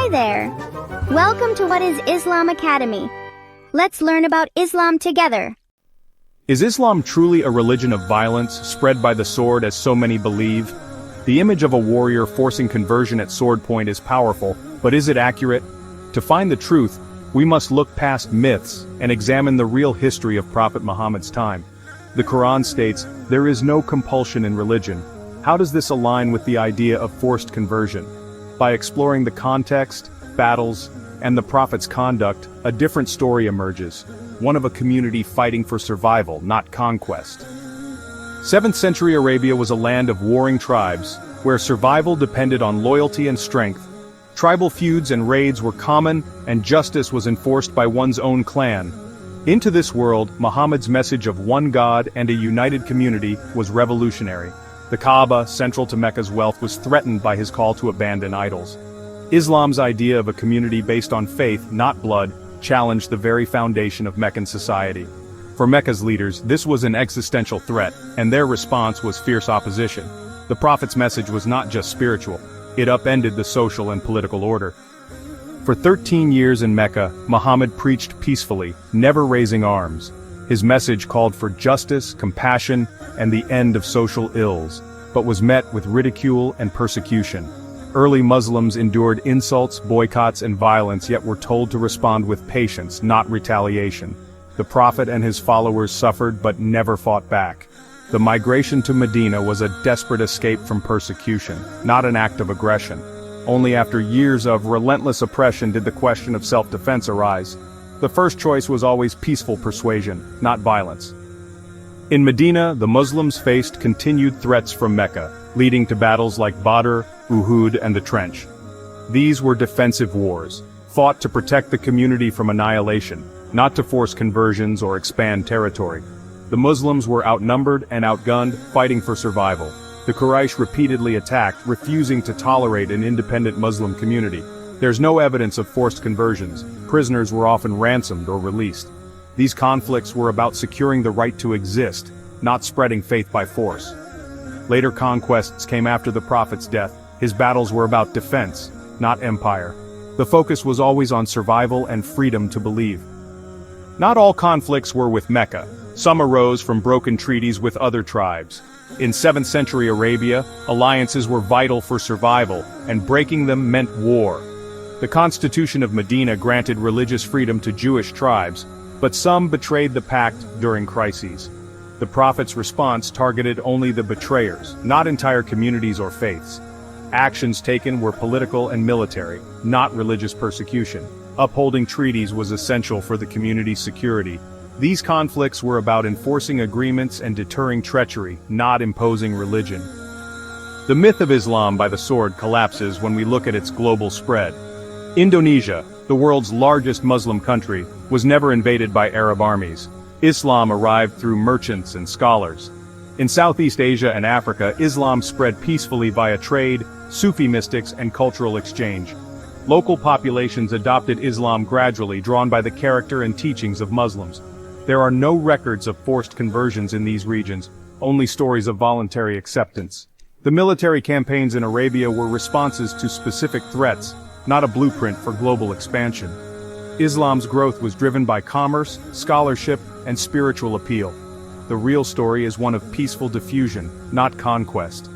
Hi there! Welcome to What is Islam Academy. Let's learn about Islam together. Is Islam truly a religion of violence, spread by the sword as so many believe? The image of a warrior forcing conversion at sword point is powerful, but is it accurate? To find the truth, we must look past myths and examine the real history of Prophet Muhammad's time. The Quran states, "There is no compulsion in religion." How does this align with the idea of forced conversion? By exploring the context, battles, and the Prophet's conduct, a different story emerges, one of a community fighting for survival, not conquest. 7th century Arabia was a land of warring tribes, where survival depended on loyalty and strength. Tribal feuds and raids were common, and justice was enforced by one's own clan. Into this world, Muhammad's message of one God and a united community was revolutionary. The Kaaba, central to Mecca's wealth, was threatened by his call to abandon idols. Islam's idea of a community based on faith, not blood, challenged the very foundation of Meccan society. For Mecca's leaders, this was an existential threat, and their response was fierce opposition. The Prophet's message was not just spiritual, it upended the social and political order. For 13 years in Mecca, Muhammad preached peacefully, never raising arms. His message called for justice, compassion, and the end of social ills, but was met with ridicule and persecution. Early Muslims endured insults, boycotts, and violence, yet were told to respond with patience, not retaliation. The Prophet and his followers suffered but never fought back. The migration to Medina was a desperate escape from persecution, not an act of aggression. Only after years of relentless oppression did the question of self-defense arise. The first choice was always peaceful persuasion, not violence. In Medina, the Muslims faced continued threats from Mecca, leading to battles like Badr, Uhud, and the Trench. These were defensive wars, fought to protect the community from annihilation, not to force conversions or expand territory. The Muslims were outnumbered and outgunned, fighting for survival. The Quraysh repeatedly attacked, refusing to tolerate an independent Muslim community. There's no evidence of forced conversions. Prisoners were often ransomed or released. These conflicts were about securing the right to exist, not spreading faith by force. Later conquests came after the Prophet's death. His battles were about defense, not empire. The focus was always on survival and freedom to believe. Not all conflicts were with Mecca. Some arose from broken treaties with other tribes. In 7th century Arabia, alliances were vital for survival, and breaking them meant war. The Constitution of Medina granted religious freedom to Jewish tribes, but some betrayed the pact during crises. The Prophet's response targeted only the betrayers, not entire communities or faiths. Actions taken were political and military, not religious persecution. Upholding treaties was essential for the community's security. These conflicts were about enforcing agreements and deterring treachery, not imposing religion. The myth of Islam by the sword collapses when we look at its global spread. Indonesia, the world's largest Muslim country, was never invaded by Arab armies. Islam arrived through merchants and scholars. In Southeast Asia and Africa, Islam spread peacefully via trade, Sufi mystics, and cultural exchange. Local populations adopted Islam gradually, drawn by the character and teachings of Muslims. There are no records of forced conversions in these regions, only stories of voluntary acceptance. The military campaigns in Arabia were responses to specific threats, not a blueprint for global expansion. Islam's growth was driven by commerce, scholarship, and spiritual appeal. The real story is one of peaceful diffusion, not conquest.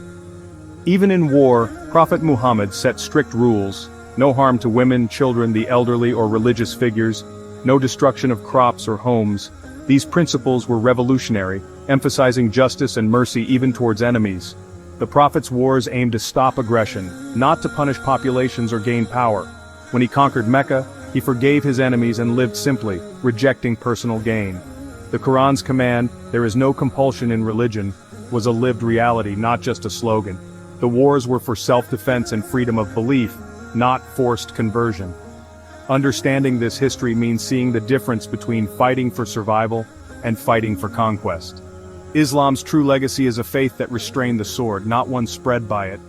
Even in war, Prophet Muhammad set strict rules: no harm to women, children, the elderly, or religious figures, no destruction of crops or homes. These principles were revolutionary, emphasizing justice and mercy even towards enemies. The Prophet's wars aimed to stop aggression, not to punish populations or gain power. When he conquered Mecca, he forgave his enemies and lived simply, rejecting personal gain. The Quran's command, "There is no compulsion in religion," was a lived reality, not just a slogan. The wars were for self-defense and freedom of belief, not forced conversion. Understanding this history means seeing the difference between fighting for survival and fighting for conquest. Islam's true legacy is a faith that restrained the sword, not one spread by it.